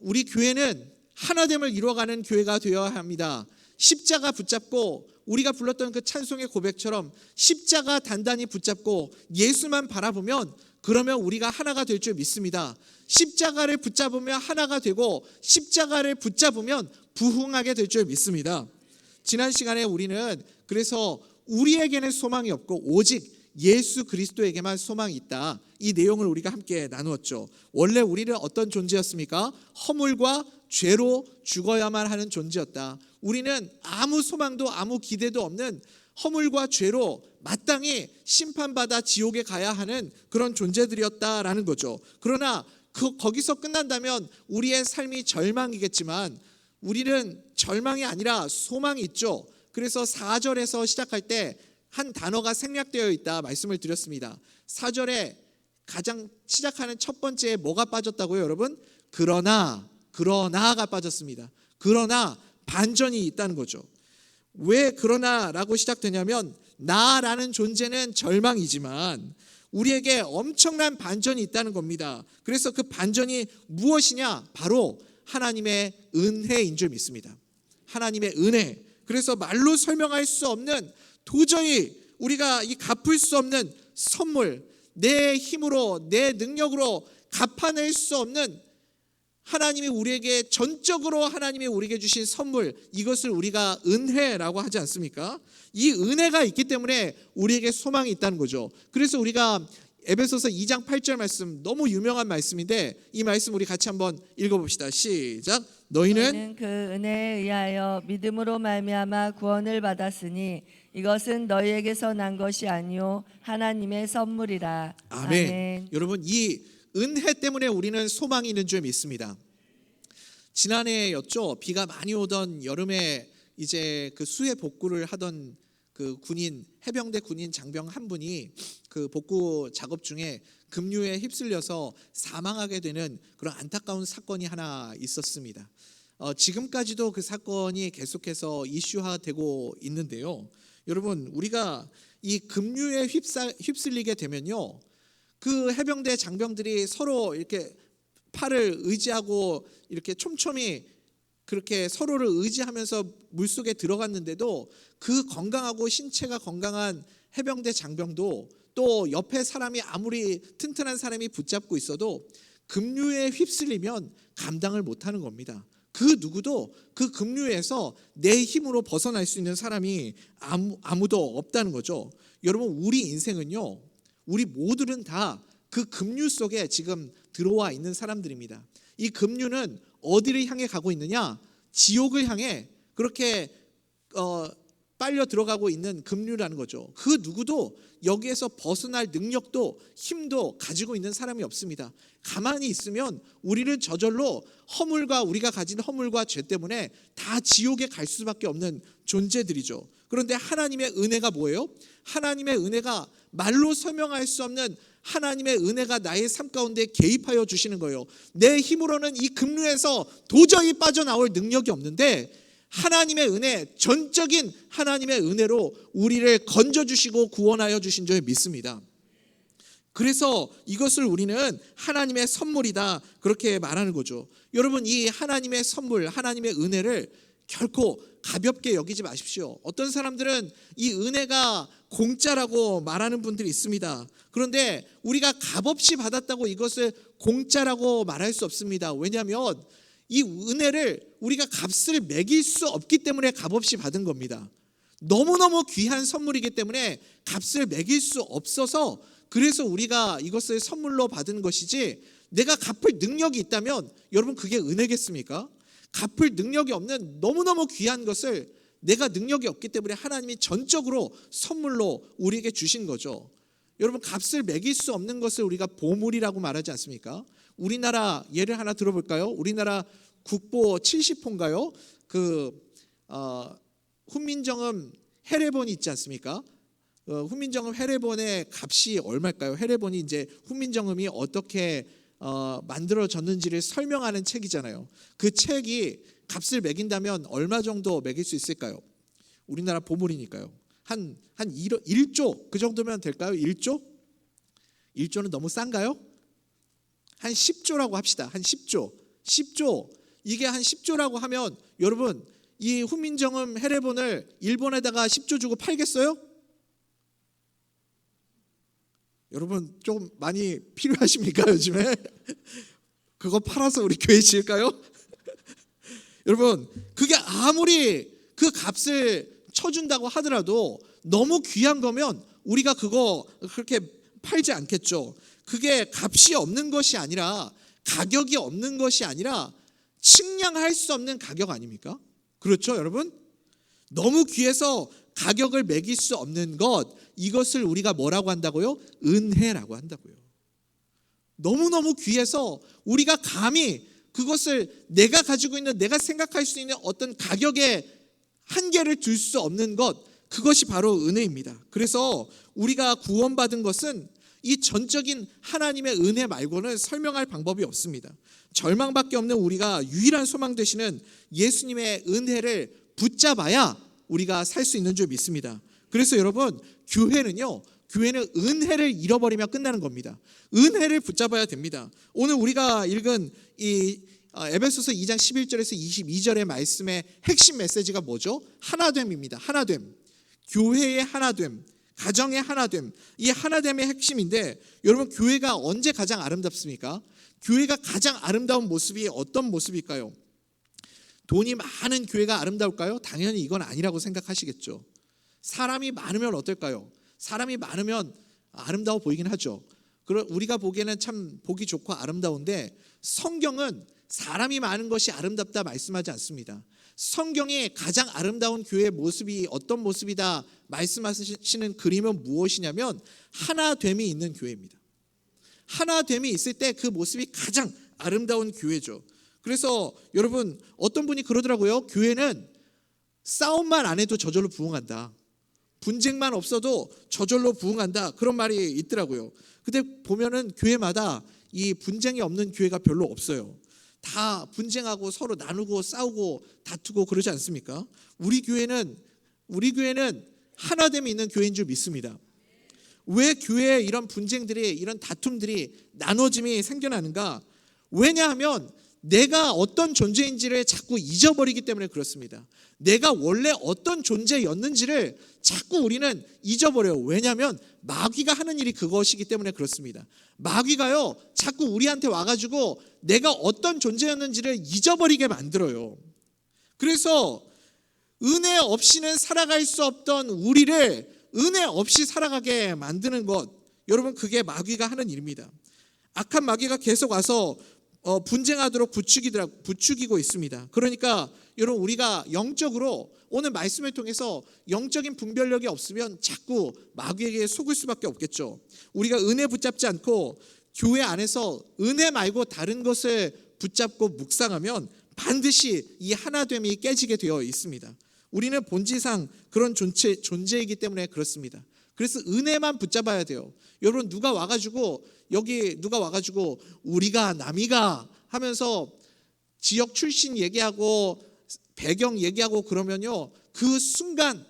우리 교회는 하나됨을 이루어가는 교회가 되어야 합니다. 십자가 붙잡고 우리가 불렀던 그 찬송의 고백처럼 십자가 단단히 붙잡고 예수만 바라보면 그러면 우리가 하나가 될 줄 믿습니다. 십자가를 붙잡으면 하나가 되고 십자가를 붙잡으면 부흥하게 될 줄 믿습니다. 지난 시간에 우리는 그래서 우리에게는 소망이 없고 오직 예수 그리스도에게만 소망이 있다, 이 내용을 우리가 함께 나누었죠. 원래 우리는 어떤 존재였습니까? 허물과 죄로 죽어야만 하는 존재였다. 우리는 아무 소망도 아무 기대도 없는 허물과 죄로 마땅히 심판받아 지옥에 가야 하는 그런 존재들이었다라는 거죠. 그러나 거기서 끝난다면 우리의 삶이 절망이겠지만 우리는 절망이 아니라 소망이 있죠. 그래서 4절에서 시작할 때 한 단어가 생략되어 있다 말씀을 드렸습니다. 4절에 가장 시작하는 첫 번째에 뭐가 빠졌다고요, 여러분? 그러나가 빠졌습니다. 그러나 반전이 있다는 거죠. 왜 그러나라고 시작되냐면 나라는 존재는 절망이지만 우리에게 엄청난 반전이 있다는 겁니다. 그래서 그 반전이 무엇이냐? 바로 하나님의 은혜인 줄 믿습니다. 하나님의 은혜. 그래서 말로 설명할 수 없는, 도저히 우리가 갚을 수 없는 선물, 내 힘으로 내 능력으로 갚아낼 수 없는 하나님이 우리에게 전적으로 하나님이 우리에게 주신 선물, 이것을 우리가 은혜라고 하지 않습니까? 이 은혜가 있기 때문에 우리에게 소망이 있다는 거죠. 그래서 우리가 에베소서 2장 8절 말씀, 너무 유명한 말씀인데 이 말씀 우리 같이 한번 읽어봅시다. 시작. 너희는 그 은혜에 의하여 믿음으로 말미암아 구원을 받았으니 이것은 너희에게서 난 것이 아니요 하나님의 선물이라. 아멘. 아멘. 여러분, 이 은혜 때문에 우리는 소망이 있는 줄 믿습니다. 지난해였죠. 비가 많이 오던 여름에 이제 그 수해 복구를 하던 그 군인, 해병대 군인 장병 한 분이 그 복구 작업 중에 급류에 휩쓸려서 사망하게 되는 그런 안타까운 사건이 하나 있었습니다. 지금까지도 그 사건이 계속해서 이슈화되고 있는데요. 여러분, 우리가 이 급류에 휩쓸리게 되면요, 그 해병대 장병들이 서로 이렇게 팔을 의지하고 이렇게 촘촘히 그렇게 서로를 의지하면서 물속에 들어갔는데도 그 건강하고 신체가 건강한 해병대 장병도 또 옆에 사람이 아무리 튼튼한 사람이 붙잡고 있어도 급류에 휩쓸리면 감당을 못하는 겁니다. 그 누구도 그 급류에서 내 힘으로 벗어날 수 있는 사람이 아무도 없다는 거죠. 여러분, 우리 인생은요, 우리 모두는 다 그 급류 속에 지금 들어와 있는 사람들입니다. 이 급류는 어디를 향해 가고 있느냐? 지옥을 향해 그렇게 빨려 들어가고 있는 급류라는 거죠. 그 누구도 여기에서 벗어날 능력도 힘도 가지고 있는 사람이 없습니다. 가만히 있으면 우리는 저절로 우리가 가진 허물과 죄 때문에 다 지옥에 갈 수밖에 없는 존재들이죠. 그런데 하나님의 은혜가 뭐예요? 하나님의 은혜가 말로 설명할 수 없는 하나님의 은혜가 나의 삶 가운데 개입하여 주시는 거예요. 내 힘으로는 이 급류에서 도저히 빠져나올 능력이 없는데 하나님의 은혜, 전적인 하나님의 은혜로 우리를 건져주시고 구원하여 주신 줄 믿습니다. 그래서 이것을 우리는 하나님의 선물이다, 그렇게 말하는 거죠. 여러분, 이 하나님의 선물, 하나님의 은혜를 결코 가볍게 여기지 마십시오. 어떤 사람들은 이 은혜가 공짜라고 말하는 분들이 있습니다. 그런데 우리가 값없이 받았다고 이것을 공짜라고 말할 수 없습니다. 왜냐하면 이 은혜를 우리가 값을 매길 수 없기 때문에 값없이 받은 겁니다. 너무너무 귀한 선물이기 때문에 값을 매길 수 없어서, 그래서 우리가 이것을 선물로 받은 것이지, 내가 갚을 능력이 있다면 여러분, 그게 은혜겠습니까? 갚을 능력이 없는 너무너무 귀한 것을 내가 능력이 없기 때문에 하나님이 전적으로 선물로 우리에게 주신 거죠. 여러분, 값을 매길 수 없는 것을 우리가 보물이라고 말하지 않습니까? 우리나라 예를 하나 들어볼까요? 우리나라 국보 70호인가요? 훈민정음 해례본이 있지 않습니까? 훈민정음 해례본의 값이 얼마일까요? 해례본이 이제 훈민정음이 어떻게 만들어졌는지를 설명하는 책이잖아요. 그 책이 값을 매긴다면 얼마 정도 매길 수 있을까요? 우리나라 보물이니까요. 한 1조 그 정도면 될까요? 1조? 1조는 너무 싼가요? 한 10조라고 합시다. 한 10조. 10조. 이게 한 10조라고 하면 여러분 이 훈민정음 해례본을 일본에다가 10조 주고 팔겠어요? 여러분 좀 많이 필요하십니까 요즘에? 그거 팔아서 우리 교회 지을까요? 여러분 그게 아무리 그 값을 쳐준다고 하더라도 너무 귀한 거면 우리가 그거 그렇게 팔지 않겠죠. 그게 값이 없는 것이 아니라 가격이 없는 것이 아니라 측량할 수 없는 가격 아닙니까? 그렇죠 여러분? 너무 귀해서 가격을 매길 수 없는 것, 이것을 우리가 뭐라고 한다고요? 은혜라고 한다고요. 너무너무 귀해서 우리가 감히 그것을 내가 가지고 있는, 내가 생각할 수 있는 어떤 가격에 한계를 둘 수 없는 것, 그것이 바로 은혜입니다. 그래서 우리가 구원받은 것은 이 전적인 하나님의 은혜 말고는 설명할 방법이 없습니다. 절망밖에 없는 우리가 유일한 소망 되시는 예수님의 은혜를 붙잡아야 우리가 살 수 있는 줄 믿습니다. 그래서 여러분 교회는 은혜를 잃어버리면 끝나는 겁니다. 은혜를 붙잡아야 됩니다. 오늘 우리가 읽은 이 에베소서 2장 11절에서 22절의 말씀의 핵심 메시지가 뭐죠? 하나됨입니다. 하나됨. 교회의 하나됨, 가정의 하나됨. 이 하나됨의 핵심인데 여러분 교회가 언제 가장 아름답습니까? 교회가 가장 아름다운 모습이 어떤 모습일까요? 돈이 많은 교회가 아름다울까요? 당연히 이건 아니라고 생각하시겠죠. 사람이 많으면 어떨까요? 사람이 많으면 아름다워 보이긴 하죠. 우리가 보기에는 참 보기 좋고 아름다운데 성경은 사람이 많은 것이 아름답다 말씀하지 않습니다. 성경이 가장 아름다운 교회의 모습이 어떤 모습이다 말씀하시는 그림은 무엇이냐면 하나됨이 있는 교회입니다. 하나됨이 있을 때 그 모습이 가장 아름다운 교회죠. 그래서 여러분 어떤 분이 그러더라고요. 교회는 싸움만 안 해도 저절로 부흥한다. 분쟁만 없어도 저절로 부흥한다. 그런 말이 있더라고요. 근데 보면은 교회마다 이 분쟁이 없는 교회가 별로 없어요. 다 분쟁하고 서로 나누고 싸우고 다투고 그러지 않습니까? 우리 교회는 하나됨이 있는 교회인 줄 믿습니다. 왜 교회에 이런 분쟁들이, 이런 다툼들이, 나눠짐이 생겨나는가? 왜냐하면 내가 어떤 존재인지를 자꾸 잊어버리기 때문에 그렇습니다. 내가 원래 어떤 존재였는지를 자꾸 우리는 잊어버려요. 왜냐하면 마귀가 하는 일이 그것이기 때문에 그렇습니다. 마귀가요 자꾸 우리한테 와가지고 내가 어떤 존재였는지를 잊어버리게 만들어요. 그래서 은혜 없이는 살아갈 수 없던 우리를 은혜 없이 살아가게 만드는 것, 여러분 그게 마귀가 하는 일입니다. 악한 마귀가 계속 와서 분쟁하도록 부추기고 있습니다. 그러니까 여러분 우리가 영적으로 오늘 말씀을 통해서 영적인 분별력이 없으면 자꾸 마귀에게 속을 수밖에 없겠죠. 우리가 은혜 붙잡지 않고 교회 안에서 은혜 말고 다른 것을 붙잡고 묵상하면 반드시 이 하나됨이 깨지게 되어 있습니다. 우리는 본질상 그런 존재이기 때문에 그렇습니다. 그래서 은혜만 붙잡아야 돼요. 여러분 누가 와가지고 우리가 남이가 하면서 지역 출신 얘기하고 배경 얘기하고 그러면요 그 순간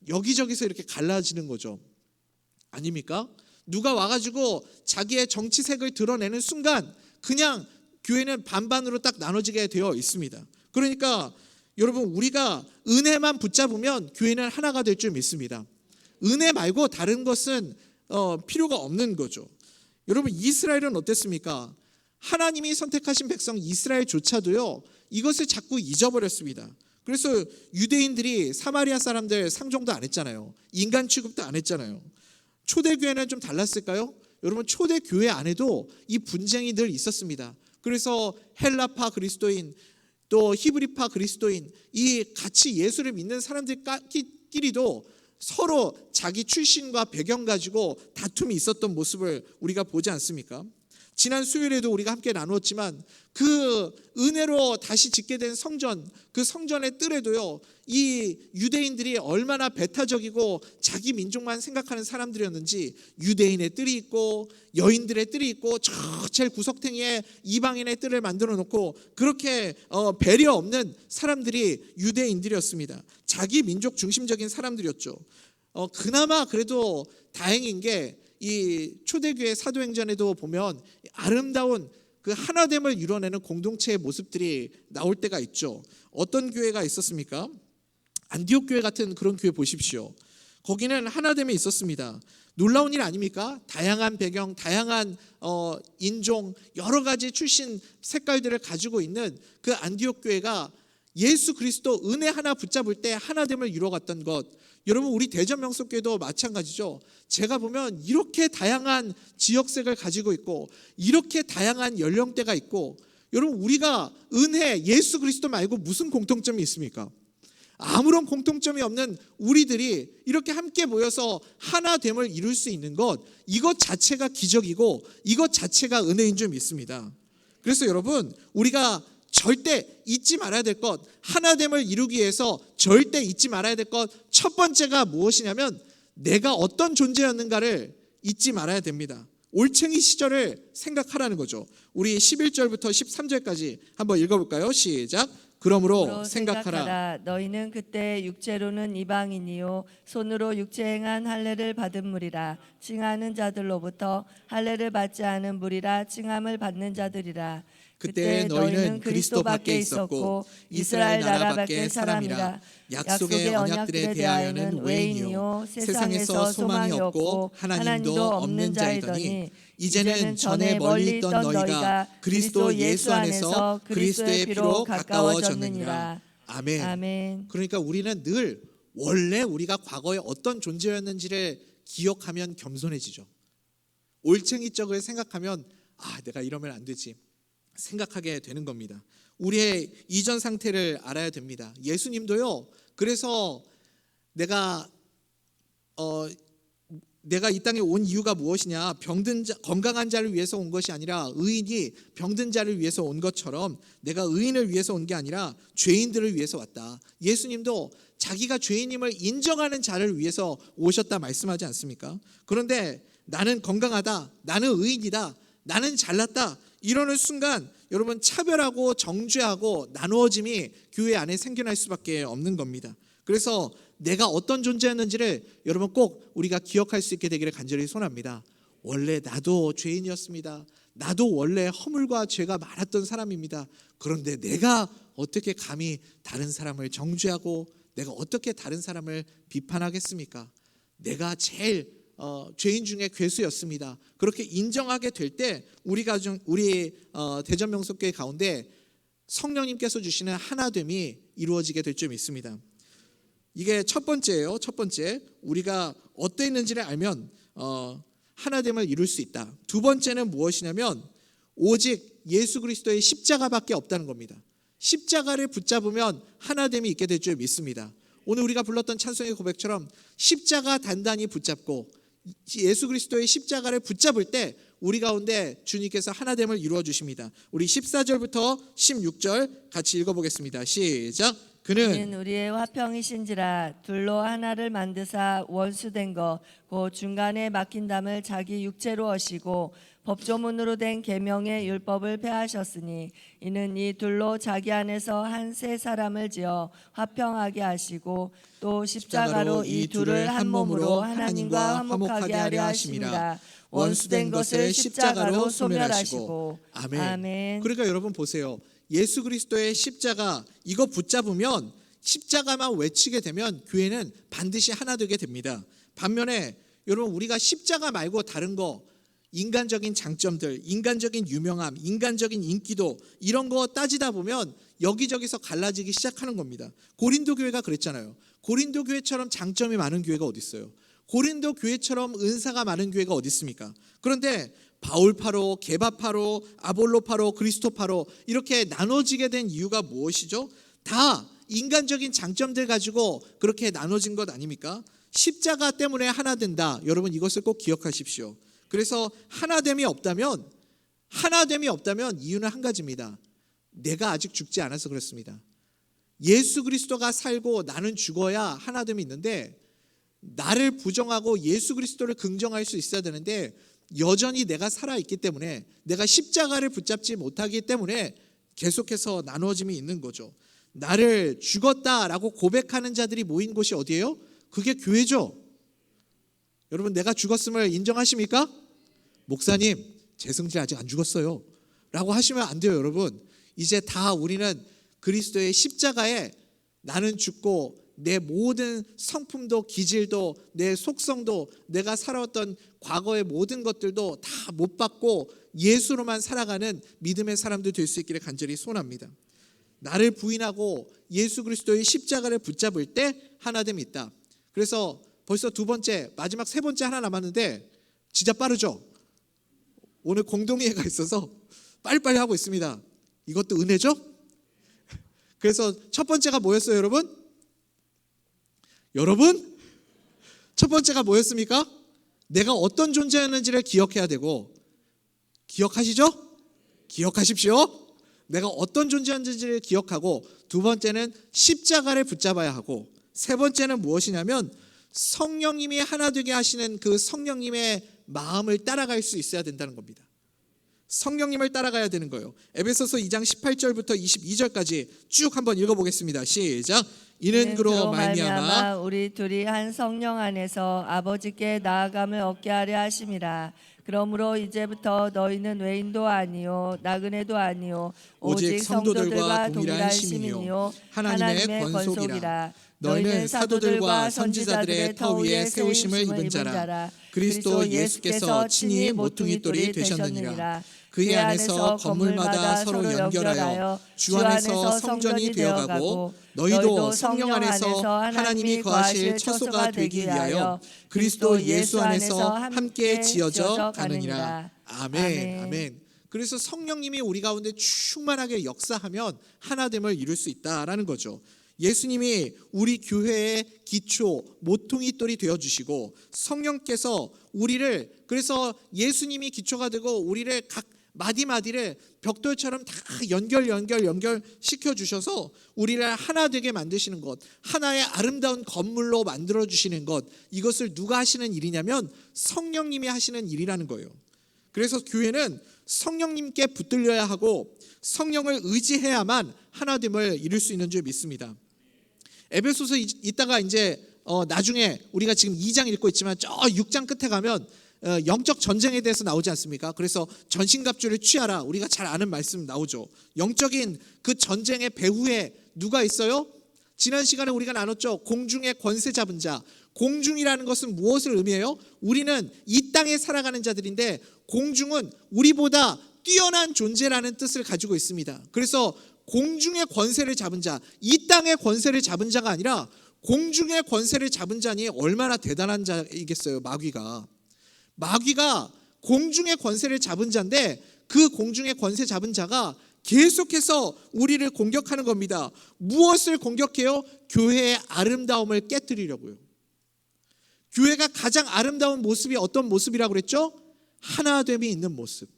여기저기서 이렇게 갈라지는 거죠. 아닙니까? 누가 와가지고 자기의 정치색을 드러내는 순간 그냥 교회는 반반으로 딱 나눠지게 되어 있습니다. 그러니까 여러분 우리가 은혜만 붙잡으면 교회는 하나가 될 줄 믿습니다. 은혜 말고 다른 것은 필요가 없는 거죠. 여러분 이스라엘은 어땠습니까? 하나님이 선택하신 백성 이스라엘조차도요 이것을 자꾸 잊어버렸습니다. 그래서 유대인들이 사마리아 사람들 상종도 안 했잖아요. 인간 취급도 안 했잖아요. 초대교회는 좀 달랐을까요? 여러분 초대교회 안에도 이 분쟁이 늘 있었습니다. 그래서 헬라파 그리스도인 또 히브리파 그리스도인 이 같이 예수를 믿는 사람들끼리도 서로 자기 출신과 배경 가지고 다툼이 있었던 모습을 우리가 보지 않습니까? 지난 수요일에도 우리가 함께 나누었지만 그 은혜로 다시 짓게 된 성전, 그 성전의 뜰에도요 이 유대인들이 얼마나 배타적이고 자기 민족만 생각하는 사람들이었는지 유대인의 뜰이 있고 여인들의 뜰이 있고 저 제일 구석탱이에 이방인의 뜰을 만들어 놓고 그렇게 배려 없는 사람들이 유대인들이었습니다. 자기 민족 중심적인 사람들이었죠. 그나마 그래도 다행인 게 이 초대교회 사도행전에도 보면 아름다운 그 하나됨을 이뤄내는 공동체의 모습들이 나올 때가 있죠. 어떤 교회가 있었습니까? 안디옥 교회 같은 그런 교회 보십시오. 거기는 하나됨이 있었습니다. 놀라운 일 아닙니까? 다양한 배경, 다양한 인종, 여러 가지 출신 색깔들을 가지고 있는 그 안디옥 교회가 예수 그리스도 은혜 하나 붙잡을 때 하나됨을 이루어갔던 것. 여러분, 우리 대전 명석교회도 마찬가지죠. 제가 보면 이렇게 다양한 지역색을 가지고 있고 이렇게 다양한 연령대가 있고, 여러분, 우리가 은혜, 예수 그리스도 말고 무슨 공통점이 있습니까? 아무런 공통점이 없는 우리들이 이렇게 함께 모여서 하나됨을 이룰 수 있는 것, 이것 자체가 기적이고 이것 자체가 은혜인 줄 믿습니다. 그래서 여러분, 우리가 절대 잊지 말아야 될 것, 하나됨을 이루기 위해서 절대 잊지 말아야 될 것, 첫 번째가 무엇이냐면 내가 어떤 존재였는가를 잊지 말아야 됩니다. 올챙이 시절을 생각하라는 거죠. 우리 11절부터 13절까지 한번 읽어볼까요? 시작. 그러므로 생각하라. 너희는 그때 육체로는 이방인이요 손으로 육체 행한 할례를 받은 무리라. 칭하는 자들로부터 할례를 받지 않은 무리라. 칭함을 받는 자들이라. 그때 너희는 그리스도 밖에 있었고 이스라엘 나라 밖의 사람이라. 약속의 언약들에 대하여는 외인이요 세상에서 소망이 없고 하나님도 없는 자이더니 이제는 전에 멀리 있던 너희가 그리스도 예수 안에서 그리스도의 피로 가까워졌느니라. 아멘. 아멘. 그러니까 우리는 늘 원래 우리가 과거에 어떤 존재였는지를 기억하면 겸손해지죠. 올챙이 적을 생각하면 내가 이러면 안 되지 생각하게 되는 겁니다. 우리의 이전 상태를 알아야 됩니다. 예수님도요. 그래서 내가 이 땅에 온 이유가 무엇이냐? 건강한 자를 위해서 온 것이 아니라 의인이 병든 자를 위해서 온 것처럼 내가 의인을 위해서 온 게 아니라 죄인들을 위해서 왔다. 예수님도 자기가 죄인임을 인정하는 자를 위해서 오셨다 말씀하지 않습니까? 그런데 나는 건강하다, 나는 의인이다, 나는 잘났다 이러는 순간 여러분 차별하고 정죄하고 나누어짐이 교회 안에 생겨날 수밖에 없는 겁니다. 그래서 내가 어떤 존재였는지를 여러분 꼭 우리가 기억할 수 있게 되기를 간절히 소원합니다. 원래 나도 죄인이었습니다. 나도 원래 허물과 죄가 많았던 사람입니다. 그런데 내가 어떻게 감히 다른 사람을 정죄하고 내가 어떻게 다른 사람을 비판하겠습니까? 내가 제일 죄인 중에 괴수였습니다. 그렇게 인정하게 될 때 우리 대전 명석교회 가운데 성령님께서 주시는 하나됨이 이루어지게 될 줄 믿습니다. 이게 첫 번째예요. 첫 번째, 우리가 어떠했는지를 알면 하나됨을 이룰 수 있다. 두 번째는 무엇이냐면 오직 예수 그리스도의 십자가밖에 없다는 겁니다. 십자가를 붙잡으면 하나됨이 있게 될 줄 믿습니다. 오늘 우리가 불렀던 찬송의 고백처럼 십자가 단단히 붙잡고 예수 그리스도의 십자가를 붙잡을 때 우리 가운데 주님께서 하나됨을 이루어 주십니다. 우리 14절부터 16절 같이 읽어보겠습니다. 시작. 그는 우리의 화평이신지라 둘로 하나를 만드사 원수된 것 곧 중간에 막힌 담을 자기 육체로 하시고 법조문으로 된 계명의 율법을 폐하셨으니 이는 이 둘로 자기 안에서 한 세 사람을 지어 화평하게 하시고 또 십자가로 이 둘을 한 몸으로 하나님과 화목하게 하려 하심이라. 원수된 것을 십자가로 소멸하시고. 아멘. 아멘. 그러니까 여러분 보세요. 예수 그리스도의 십자가 이거 붙잡으면 십자가만 외치게 되면 교회는 반드시 하나 되게 됩니다. 반면에 여러분 우리가 십자가 말고 다른 거 인간적인 장점들, 인간적인 유명함, 인간적인 인기도 이런 거 따지다 보면 여기저기서 갈라지기 시작하는 겁니다. 고린도 교회가 그랬잖아요. 고린도 교회처럼 장점이 많은 교회가 어디 있어요? 고린도 교회처럼 은사가 많은 교회가 어디 있습니까? 그런데 바울파로, 게바파로, 아볼로파로, 그리스도파로 이렇게 나눠지게 된 이유가 무엇이죠? 다 인간적인 장점들 가지고 그렇게 나눠진 것 아닙니까? 십자가 때문에 하나 된다. 여러분 이것을 꼭 기억하십시오. 그래서 하나됨이 없다면 이유는 한 가지입니다. 내가 아직 죽지 않아서 그렇습니다. 예수 그리스도가 살고 나는 죽어야 하나됨이 있는데 나를 부정하고 예수 그리스도를 긍정할 수 있어야 되는데 여전히 내가 살아있기 때문에 내가 십자가를 붙잡지 못하기 때문에 계속해서 나누어짐이 있는 거죠. 나를 죽었다라고 고백하는 자들이 모인 곳이 어디예요? 그게 교회죠. 여러분 내가 죽었음을 인정하십니까? 목사님 제 성질 아직 안 죽었어요 라고 하시면 안 돼요, 여러분. 이제 다 우리는 그리스도의 십자가에 나는 죽고 내 모든 성품도 기질도 내 속성도 내가 살아왔던 과거의 모든 것들도 다 못 받고 예수로만 살아가는 믿음의 사람들 될 수 있기를 간절히 소원합니다. 나를 부인하고 예수 그리스도의 십자가를 붙잡을 때 하나됨이 있다. 그래서 벌써 두 번째, 마지막 세 번째 하나 남았는데 진짜 빠르죠? 오늘 공동회의가 있어서 빨리빨리 하고 있습니다. 이것도 은혜죠? 그래서 첫 번째가 뭐였어요, 여러분? 첫 번째가 뭐였습니까? 내가 어떤 존재였는지를 기억해야 되고, 기억하시죠? 기억하십시오. 내가 어떤 존재였는지를 기억하고, 두 번째는 십자가를 붙잡아야 하고, 세 번째는 무엇이냐면 성령님이 하나 되게 하시는 그 성령님의 마음을 따라갈 수 있어야 된다는 겁니다. 성령님을 따라가야 되는 거예요. 에베소서 2장 18절부터 22절까지 쭉 한번 읽어보겠습니다. 시작. 이는 그로 말미암아 우리 둘이 한 성령 안에서 아버지께 나아감을 얻게 하려 하심이라. 그러므로 이제부터 너희는 외인도 아니요 나그네도 아니요 오직 성도들과 동일한 시민이요 하나님의 권속이라. 너희는 사도들과 선지자들의 터 위에 세우심을 입은 자라. 그리스도 예수께서 친히 모퉁이 돌이 되셨느니라. 그의 안에서 건물마다 서로 연결하여 주 안에서 성전이 되어가고 너희도 성령 안에서 하나님이 거하실 처소가 되기 위하여 그리스도 예수 안에서 함께 지어져 가느니라. 아멘. 아멘. 그래서 성령님이 우리 가운데 충만하게 역사하면 하나됨을 이룰 수 있다라는 거죠. 예수님이 우리 교회의 기초 모퉁이돌이 되어주시고 성령께서 우리를, 그래서 예수님이 기초가 되고 우리를 각 마디마디를 벽돌처럼 다 연결시켜 주셔서 우리를 하나 되게 만드시는 것, 하나의 아름다운 건물로 만들어 주시는 것, 이것을 누가 하시는 일이냐면 성령님이 하시는 일이라는 거예요. 그래서 교회는 성령님께 붙들려야 하고 성령을 의지해야만 하나됨을 이룰 수 있는 줄 믿습니다. 에베소서 이따가 이제 나중에 우리가 지금 2장 읽고 있지만 저 6장 끝에 가면 영적 전쟁에 대해서 나오지 않습니까? 그래서 전신갑주를 취하라, 우리가 잘 아는 말씀 나오죠. 영적인 그 전쟁의 배후에 누가 있어요? 지난 시간에 우리가 나눴죠. 공중의 권세 잡은 자. 공중이라는 것은 무엇을 의미해요? 우리는 이 땅에 살아가는 자들인데 공중은 우리보다 뛰어난 존재라는 뜻을 가지고 있습니다. 그래서 공중의 권세를 잡은 자, 이 땅의 권세를 잡은 자가 아니라 공중의 권세를 잡은 자니 얼마나 대단한 자이겠어요. 마귀가 공중의 권세를 잡은 자인데 그 공중의 권세 잡은 자가 계속해서 우리를 공격하는 겁니다. 무엇을 공격해요? 교회의 아름다움을 깨뜨리려고요. 교회가 가장 아름다운 모습이 어떤 모습이라고 그랬죠? 하나됨이 있는 모습.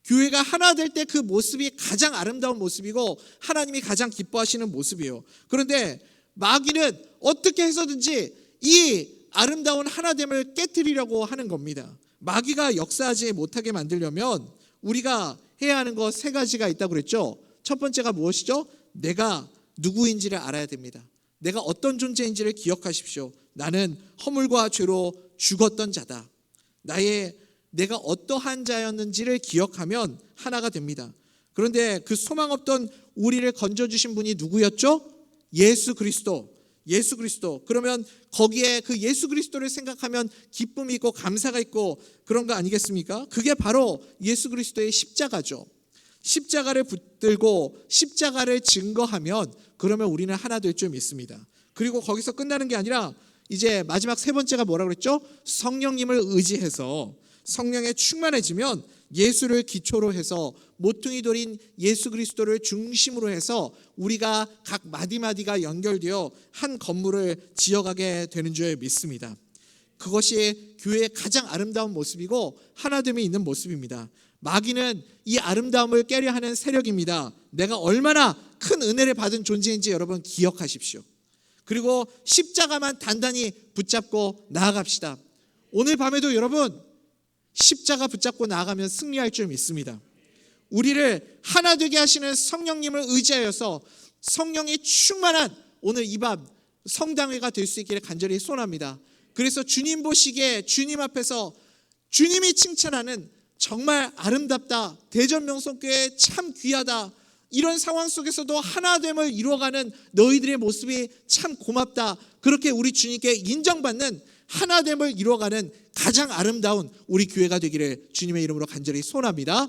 교회가 하나 될 때 그 모습이 가장 아름다운 모습이고 하나님이 가장 기뻐하시는 모습이에요. 그런데 마귀는 어떻게 해서든지 이 아름다운 하나됨을 깨뜨리려고 하는 겁니다. 마귀가 역사하지 못하게 만들려면 우리가 해야 하는 거 세 가지가 있다고 그랬죠. 첫 번째가 무엇이죠? 내가 누구인지를 알아야 됩니다. 내가 어떤 존재인지를 기억하십시오. 나는 허물과 죄로 죽었던 자다. 내가 어떠한 자였는지를 기억하면 하나가 됩니다. 그런데 그 소망 없던 우리를 건져주신 분이 누구였죠? 예수 그리스도. 그러면 거기에 그 예수 그리스도를 생각하면 기쁨이 있고 감사가 있고 그런 거 아니겠습니까? 그게 바로 예수 그리스도의 십자가죠. 십자가를 붙들고 십자가를 증거하면 그러면 우리는 하나 될 줄 믿습니다. 그리고 거기서 끝나는 게 아니라 이제 마지막 세 번째가 뭐라고 그랬죠? 성령님을 의지해서 성령에 충만해지면 예수를 기초로 해서 모퉁이 돌인 예수 그리스도를 중심으로 해서 우리가 각 마디마디가 연결되어 한 건물을 지어가게 되는 줄 믿습니다. 그것이 교회의 가장 아름다운 모습이고 하나됨이 있는 모습입니다. 마귀는 이 아름다움을 깨려 하는 세력입니다. 내가 얼마나 큰 은혜를 받은 존재인지 여러분 기억하십시오. 그리고 십자가만 단단히 붙잡고 나아갑시다. 오늘 밤에도 여러분 십자가 붙잡고 나아가면 승리할 줄 믿습니다. 우리를 하나 되게 하시는 성령님을 의지하여서 성령이 충만한 오늘 이 밤 성당회가 될 수 있기를 간절히 소원합니다. 그래서 주님 보시기에 주님 앞에서 주님이 칭찬하는 정말 아름답다, 대전명성교회 참 귀하다, 이런 상황 속에서도 하나됨을 이루어가는 너희들의 모습이 참 고맙다, 그렇게 우리 주님께 인정받는 하나됨을 이루어가는 가장 아름다운 우리 교회가 되기를 주님의 이름으로 간절히 소원합니다.